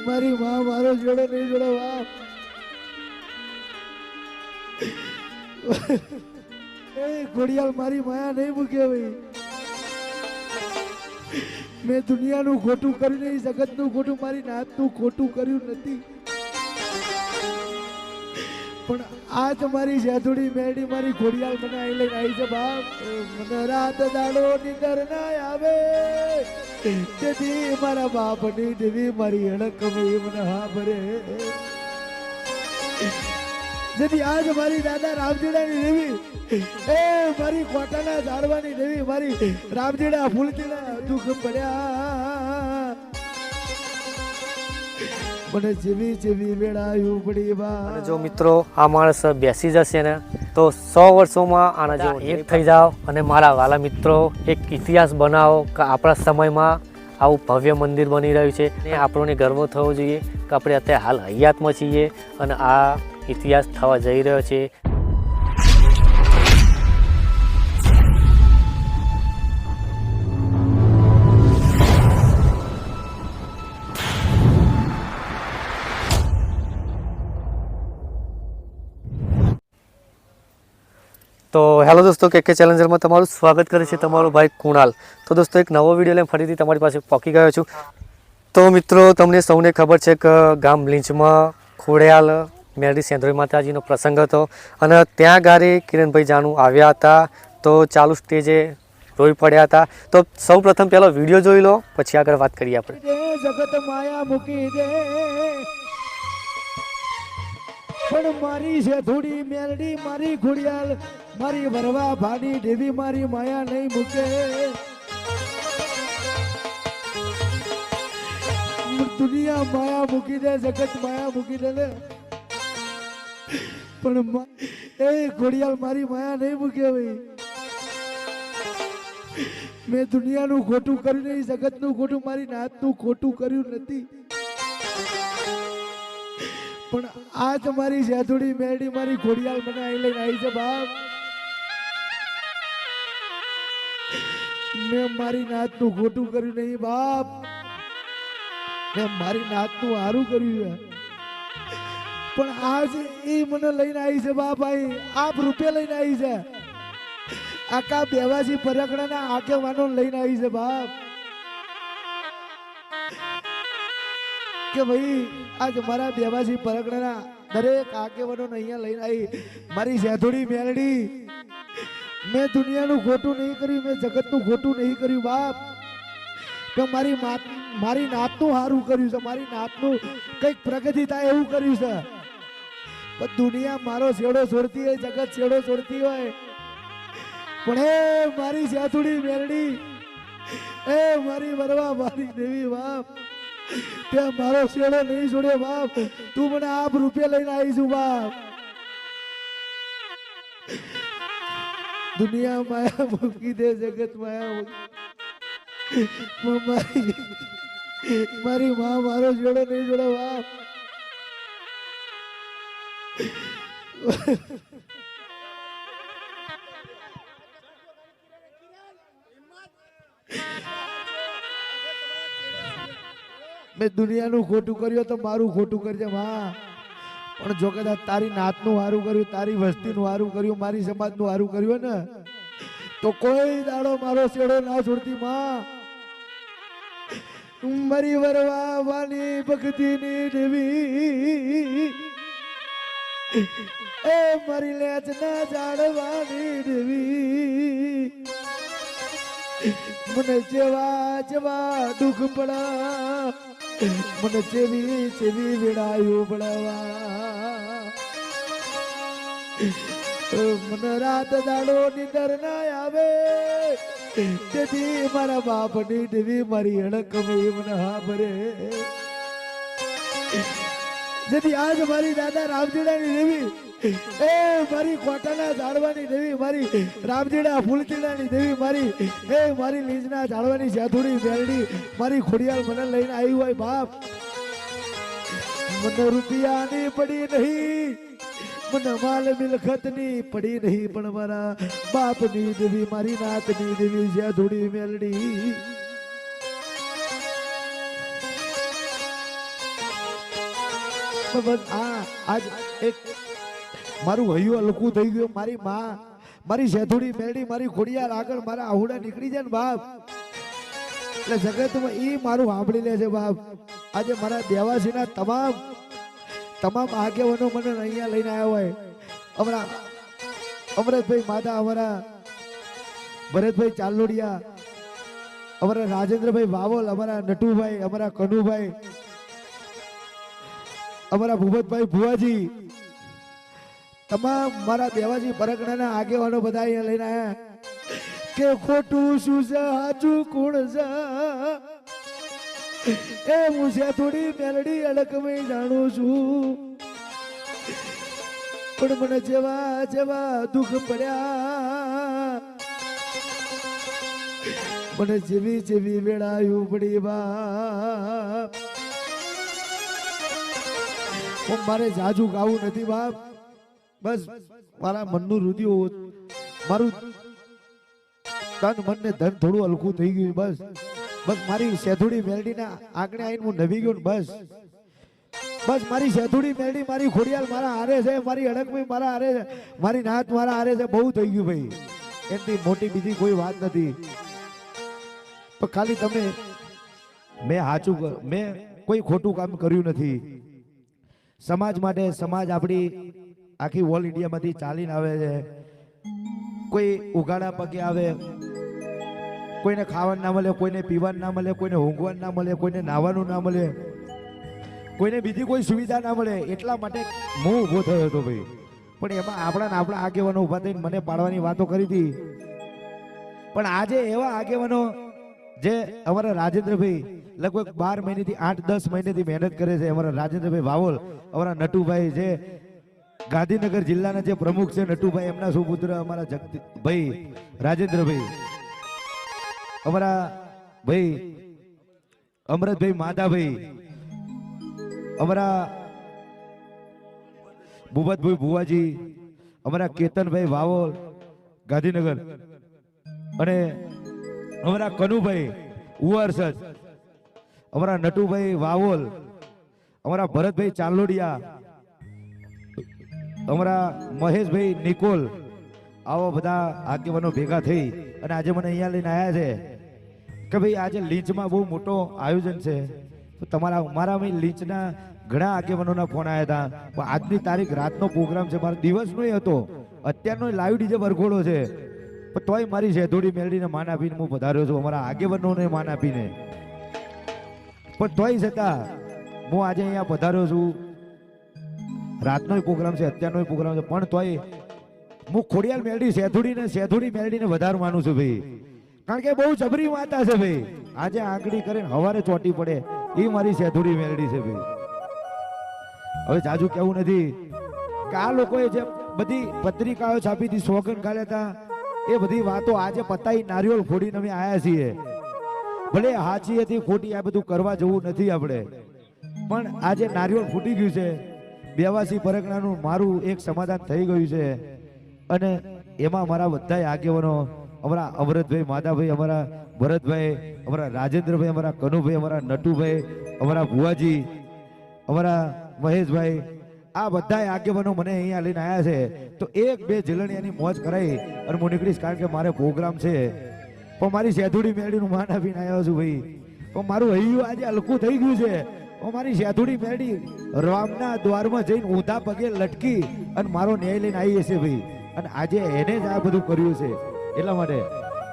મારી માં મારો જોડો નહીં જોડો બાપ એ ઘોડિયાલ મારી માયા નહીં મૂકે ભાઈ મેં દુનિયાનું ખોટું કર્યું નહીં જગતનું ખોટું મારી નાતનું ખોટું કર્યું નથી પણ આજ મારી જેધુડી મેડી મારી ઘોડિયાલ મને આઈ લઈને આવી છે બાપ મને રાત દાડો નીંદર ના આવે તેથી મારા બાપની દેવી મારી અડક મને હા ભરે જેથી આજ મારી દાદા રામજીડાની દેવી એ મારી કોટાના ઝાડવાની દેવી મારી રામજીડા ફૂલજીડા દુઃખ પડ્યા મને જેવી જેવી વેળાયું પડી બા જો મિત્રો આ માણસ બેસી જશે ને તો 100 વર્ષોમાં આના જેવો એક થઈ જાવ અને મારા વાલા મિત્રો એક ઇતિહાસ બનાવો કે આપણા સમયમાં આવું ભવ્ય મંદિર બની રહ્યું છે ને આપણને ગર્વ થવો જોઈએ કે આપણે અત્યારે હાલ હયાતમાં છીએ અને આ ઇતિહાસ થવા જઈ રહ્યો છે તો હેલો દોસ્તો કે ચેલેન્જરમાં તમારું સ્વાગત કરે છે તમારો ભાઈ કુણાલ તો દોસ્તો એક નવો વિડીયો લઈને ફરીથી તમારી પાસે પહોંચી ગયો છું તો મિત્રો તમને સૌને ખબર છે કે ગામ લીંચમાં ખોડિયાલ મેરડી સેન્દ્રોઈ માતાજીનો પ્રસંગ હતો અને ત્યાં ગારે કિરણભાઈ જાનુ આવ્યા હતા તો ચાલુ સ્ટેજે રોઈ પડ્યા હતા તો સૌ પ્રથમ પહેલો વિડીયો જોઈ લો પછી આગળ વાત કરીએ આપણે જગત માયા મૂકી દે પણ મારી છે થોડી મેરડી મારી ઘોડિયાલ મારી વરવા ભાની દેવી મારી માયા નહીં મૂકે દુનિયા માયા મૂકી દે જગત માયા મૂકી દે ને પણ એ ઘોડિયાલ મારી માયા નહીં મૂકે ભાઈ મેં દુનિયાનું ખોટું કર્યું નહીં જગતનું ખોટું મારી નાતનું ખોટું કર્યું નથી પણ આજ મારી જેધુડી મેરડી મારી ઘોડિયાલ મને આઈ લઈને આવી છે બાપ મેં મારી નાતનું ખોટું કર્યું નહીં બાપ મેં મારી નાતનું સારું કર્યું છે પણ આજ એ મને લઈને આવી છે બાપ આઈ આપ રૂપિયા લઈને આવી છે આખા બેવાસી પરગણાના આગેવાનો લઈને આવી છે બાપ કે ભાઈ આજ મારા બેવાસી પરગણાના દરેક આગેવાનો અહીંયા લઈને આવી મારી જેધુડી મેલડી મેં દુનિયાનું ખોટું નહીં કર્યું મેં જગતનું ખોટું નહીં કર્યું બાપ કે મારી નાતનું સારું કર્યું છે મારી નાતનું કંઈક પ્રગતિ થાય એવું કર્યું છે પણ દુનિયા મારો છેડો છોડતી હોય જગત છેડો છોડતી હોય પણ એ મારી જેધુડી મેલડી એ મારી વરવા મારી દેવી બાપ ત્યાં મારો છેડો નહીં છોડ્યો બાપ તું મને આપ રૂપિયા લઈને આવીશું બાપ દુનિયા માયા મૂકી દે જગત માયા મારી માં મારો છેડો નહીં છોડે બાપ મેં દુનિયાનું ખોટું કર્યું તો મારું ખોટું કરજે માં પણ જો કદાચ તારી નાતનું સારું કર્યું તારી વસ્તીનું સારું કર્યું મારી સમાજનું સારું કર્યું ને તો કોઈ દાડો મારો છેડો ના છોડતી માં મારી વરવા વાની ભક્તિની દેવી એ મારી લેચ ના જાડવાની દેવી મને જેવા જેવા દુઃખ પડા મને જેવી જેવી વેળાયું પડવા મને રાત દાડો નીંદર ના આવે તેથી મારા બાપની દેવી મારી અડક મને હા ભરે જેથી આજ મારી દાદા રામજીડાની દેવી એ મારી કોટાના ઝાડવાની દેવી મારી રામજીડા ફૂલજીડાની દેવી મારી એ મારી લીંજના ઝાડવાની જેધુડી મેરડી મારી ખોડિયાલ મને લઈને આવી હોય બાપ મને રૂપિયાની પડી નહીં મને માલ મિલકતની પડી નહીં પણ મારા બાપની દેવી મારી નાતની દેવી જેધુડી મેરડી બસ આજ એક મારું હૈયું હલકું થઈ ગયું. મારી માં મારી સેથુડી મેરડી મારી ખોડિયાર આગળ મારા આહુડા નીકળી જાય ને બાપ એટલે જગતમાં ઈ મારું સાંભળી લે છે બાપ. આજે મારા દેવાસીના તમામ આગેવાનો મને અહીંયા લઈને આવ્યા હોય. અમારા અમરતભાઈ માતા, અમારા ભરતભાઈ ચાલોડિયા, અમારા રાજેન્દ્રભાઈ વાવલ, અમારા નટુભાઈ, અમારા કનુભાઈ, અમારા ભૂપતભાઈ ભુવાજી, તમામ મારા દેવાજી પરગણાના આગેવાનો બધા અહીંયા લઈને આવ્યા કે ખોટું શું છે સાચું કોણ છે એ હું થોડી મેલડી અડકમાં જાણું છું. પણ મને જેવા જેવા દુઃખ પડ્યા, મને જેવી જેવી વેળાયું પડી બાપ. મારે જાજુ ગાવું નથી બાપ. બસ મારા મનનું રુધિર મારું તન મન ને ધન થોડું હલકું થઈ ગયું. બસ બસ મારી સેથુડી મેલડીના આંકડે આવીને હું નવી ગયો ને બસ બસ મારી સેથુડી મેલડી મારી ખોડિયાલ મારા હારે છે, મારી અડકભાઈ મારા હારે છે, મારી નાત મારા હારે છે. બહુ થઈ ગયું ભાઈ, એમથી મોટી બીજી કોઈ વાત નથી. પણ ખાલી તમે મેં સાચું મેં કોઈ ખોટું કામ કર્યું નથી. સમાજ માટે સમાજ આપણી આખી ઓલ ઇન્ડિયામાંથી ચાલીને આવે છે. કોઈ ઉઘાડા પગે આવે, કોઈને ખાવાનું ના મળે, કોઈને પીવાનું ના મળે, કોઈને ઊંઘવાનું ના મળે, કોઈને નાહવાનું ના મળે, કોઈને બીજી કોઈ સુવિધા ના મળે. એટલા માટે હું ઊભો થયો હતો ભાઈ. પણ એમાં આપણા આગેવાનો ઊભા થઈને મને પાડવાની વાતો કરી હતી. પણ આજે એવા આગેવાનો જે અમારા રાજેન્દ્રભાઈ લગભગ 12 મહિનેથી 8-10 મહિનેથી મહેનત કરે છે. અમારા રાજેન્દ્રભાઈ વાવલ, અમારા નટુભાઈ જે ગાંધીનગર જિલ્લાના જે પ્રમુખ છે નટુભાઈ, એમના સુપુત્ર અમારા જગદીશભાઈ રાજેન્દ્રભાઈ, અમારા ભાઈ અમરતભાઈ માધાભાઈ, અમારા ભૂપતભાઈ ભુવાજી, અમારા કેતનભાઈ વાવલ ગાંધીનગર, અને અમારા કનુભાઈ ઉવરસદ, અમારા નટુભાઈ વાવલ, અમારા ભરતભાઈ ચાલોડિયા, અમારા મહેશભાઈ નિકોલ, આવા બધા આગેવાનો ભેગા થઈ અને આજે મને અહીંયા લઈને આવ્યા છે કે ભાઈ આજે લીંચમાં બહુ મોટો આયોજન છે. તો મારા લીંચના ઘણા આગેવાનોના ફોન આવ્યા હતા. પણ આજની તારીખ રાતનો પ્રોગ્રામ છે, મારો દિવસનો હતો. અત્યારનો લાઈવ ડીજે વરઘોડો છે. પણ તોય મારી સેધોડી મેળડીને માન આપીને હું પધાર્યો છું, અમારા આગેવાનોને માન આપીને. પણ તોય છતાં હું આજે અહીંયા પધાર્યો છું. રાતનો પ્રોગ્રામ છે, અત્યારનો પ્રોગ્રામ છે, પણ તોય હું ખોડિયાલ મેલડી સેથુડી મેલડીને વધારે માનું છું ભાઈ. કારણ કે બહુ જબરી માતા છે ભાઈ. આજે આંગળી કરીને હવારે ચોટી પડે એ મારી સેથુડી મેલડી છે ભાઈ. હવે જાજુ કેવું નથી કે આ લોકોએ જે બધી પત્રિકાઓ છાપી હતી, સોગન ગાળ્યા હતા, એ બધી વાતો આજે પતાઈ નારિયેળ ફોડીને અમે આવ્યા છીએ. ભલે હાચી હતી ખોટી આ બધું કરવા જવું નથી આપણે, પણ આજે નારિયેળ ફૂટી ગયું છે. બેવાસી પરગણાનું મારું એક સમાધાન થઈ ગયું છે. અને એમાં મારા બધા આગેવાનો, અમારા અમરતભાઈ માધાભાઈ, અમારા ભરતભાઈ, અમારા રાજેન્દ્રભાઈ, અમારા કનુભાઈ, અમારા નટુભાઈ, અમારા ભુવાજી, અમારા મહેશભાઈ, આ બધા આગેવાનો મને અહીંયા લઈને આવ્યા છે. તો 1-2 જલણિયાની મોજ કરાઈ અને હું નીકળીશ, કારણ કે મારે પ્રોગ્રામ છે. પણ મારી સેથુડી મેળડીનું માન આપીને આવ્યો છું ભાઈ. પણ મારું હૈયું આજે હલકું થઈ ગયું છે. મારી સેથુડી મેરડી રામના દ્વારમાં જઈને ઊંધા પગે લટકી અને મારો ન્યાય લઈને આવી હશે ભાઈ. અને આજે એને જ આ બધું કર્યું છે. એટલા માટે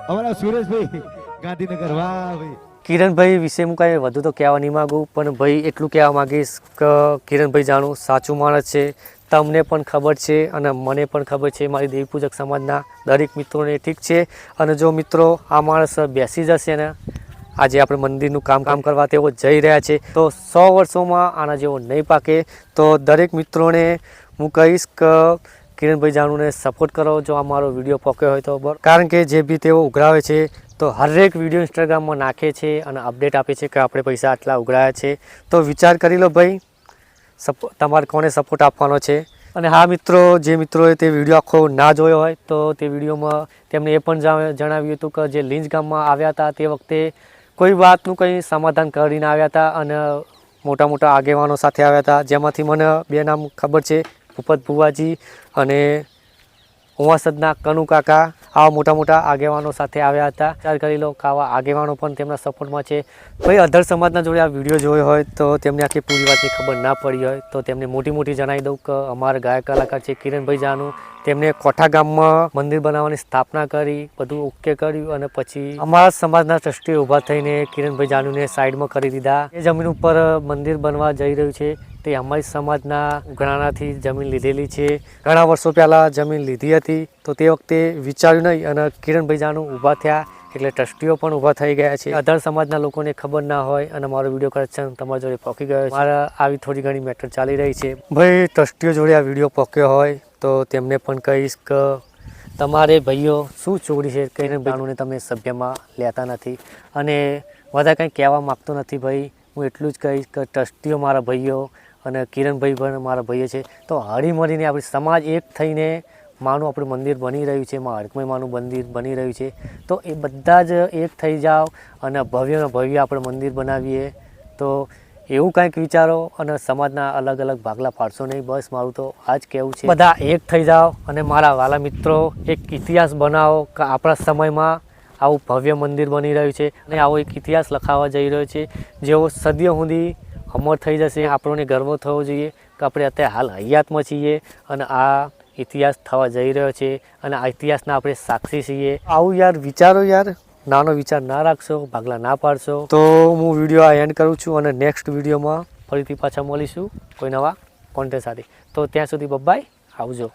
અમારા સુરેશભાઈ ગાંધીનગર, વાહ ભાઈ. કિરણભાઈ વિશે હું કાંઈ વધુ તો કહેવા નહીં માગું, પણ ભાઈ એટલું કહેવા માંગીશ કે કિરણભાઈ જાણું સાચું માણસ છે. તમને પણ ખબર છે અને મને પણ ખબર છે, મારી દેવી પૂજક સમાજના દરેક મિત્રોને ઠીક છે. અને જો મિત્રો આ માણસ બેસી જશે ને, આજે આપણે મંદિરનું કામ કરવા તેઓ જઈ રહ્યા છે, તો 100 વર્ષોમાં આના જેવો નહીં પાકે. તો દરેક મિત્રોને હું કહીશ કે કિરણભાઈ જાણુને સપોર્ટ કરો જો આ મારો વિડીયો પોક્યો હોય તો. કારણ કે જે બી તેઓ ઉઘરાવે છે તો હરેક વિડીયો ઇન્સ્ટાગ્રામમાં નાખે છે અને અપડેટ આપે છે કે આપણે પૈસા આટલા ઉઘરાયા છે. તો વિચાર કરી લો ભાઈ, તમારે કોને સપોર્ટ આપવાનો છે. અને હા મિત્રો, જે મિત્રોએ તે વિડીયો આખો ના જોયો હોય તો તે વિડીયોમાં તેમણે એ પણ જણાવ્યું હતું કે જે લીંચ ગામમાં આવ્યા હતા તે વખતે કોઈ વાતનું કંઈ સમાધાન કરીને આવ્યા હતા અને મોટા મોટા આગેવાનો સાથે આવ્યા હતા, જેમાંથી મને 2 નામ ખબર છે, ભૂપત ભુવાજી અને ઉવાસદના કનુ કાકા. આવા મોટા મોટા આગેવાનો સાથે આવ્યા હતા. વિચાર કરી લો કે આવા આગેવાનો પણ તેમના સપોર્ટમાં છે. કોઈ અધર સમાજના જોડે આ વિડીયો જોયો હોય તો તેમને આખી પૂરી વાતની ખબર ના પડી હોય તો તેમને મોટી જણાવી દઉં કે અમારા ગાયક કલાકાર છે કિરણભાઈ જાનું, તેમને કોઠા ગામમાં મંદિર બનાવવાની સ્થાપના કરી, બધું ઓકે કર્યું અને પછી અમારા સમાજના ટ્રસ્ટી ઊભા થઈને કિરણભાઈ જાનુને સાઈડમાં કરી દીધા. એ જમીન ઉપર મંદિર બનવા જઈ રહ્યું છે. તે અમારી સમાજના ઉઘરાણાથી જમીન લીધેલી છે. ઘણા વર્ષો પહેલાં જમીન લીધી હતી તો તે વખતે વિચાર્યું નહીં અને કિરણભાઈ જાનું ઊભા થયા એટલે ટ્રસ્ટીઓ પણ ઊભા થઈ ગયા છે. અધર સમાજના લોકોને ખબર ના હોય અને મારો વિડીયો કરેક્શન તમારા જોડે પહોંચી ગયો છે. મારા આવી થોડી ઘણી મેટર ચાલી રહી છે. ભાઈ ટ્રસ્ટીઓ જોડે આ વિડીયો પહોંચ્યો હોય તો તેમને પણ કહીશ કે તમારે ભાઈઓ શું ચોરી છે, કિરણભાઈ જાનુને તમે સભ્યમાં લેતા નથી અને વધારે કંઈ કહેવા માગતો નથી. ભાઈ હું એટલું જ કહીશ કે ટ્રસ્ટીઓ મારા ભાઈઓ અને કિરણભાઈ પણ મારા ભાઈઓ છે, તો હળીમળીને આપણી સમાજ એક થઈને માનું આપણું મંદિર બની રહ્યું છે, હરકમય માનું મંદિર બની રહ્યું છે, તો એ બધા જ એક થઈ જાઓ અને ભવ્ય આપણે મંદિર બનાવીએ. તો એવું કંઈક વિચારો અને સમાજના અલગ અલગ ભાગલા પાડશો નહીં. બસ મારું તો આ જ કહેવું છે. બધા એક થઈ જાઓ અને મારા વાલા મિત્રો એક ઇતિહાસ બનાવો કે આપણા સમયમાં આવું ભવ્ય મંદિર બની રહ્યું છે અને આવો એક ઇતિહાસ લખાવા જઈ રહ્યો છે જેવો સદીઓ સુધી અમર થઈ જશે. આપણને ગર્વ થવો જોઈએ કે આપણે અત્યારે હાલ હયાતમાં છીએ અને આ ઇતિહાસ થવા જઈ રહ્યો છે અને આ ઇતિહાસના આપણે સાક્ષી છીએ. આવું યાર વિચારો, યાર નાનો વિચાર ના રાખશો, ભાગલા ના પાડશો. તો હું વિડીયો આ એન્ડ કરું છું અને નેક્સ્ટ વિડીયોમાં ફરીથી પાછા મળીશું કોઈ નવા કોન્ટેન્ટ સાથે. તો ત્યાં સુધી બાય, આવજો.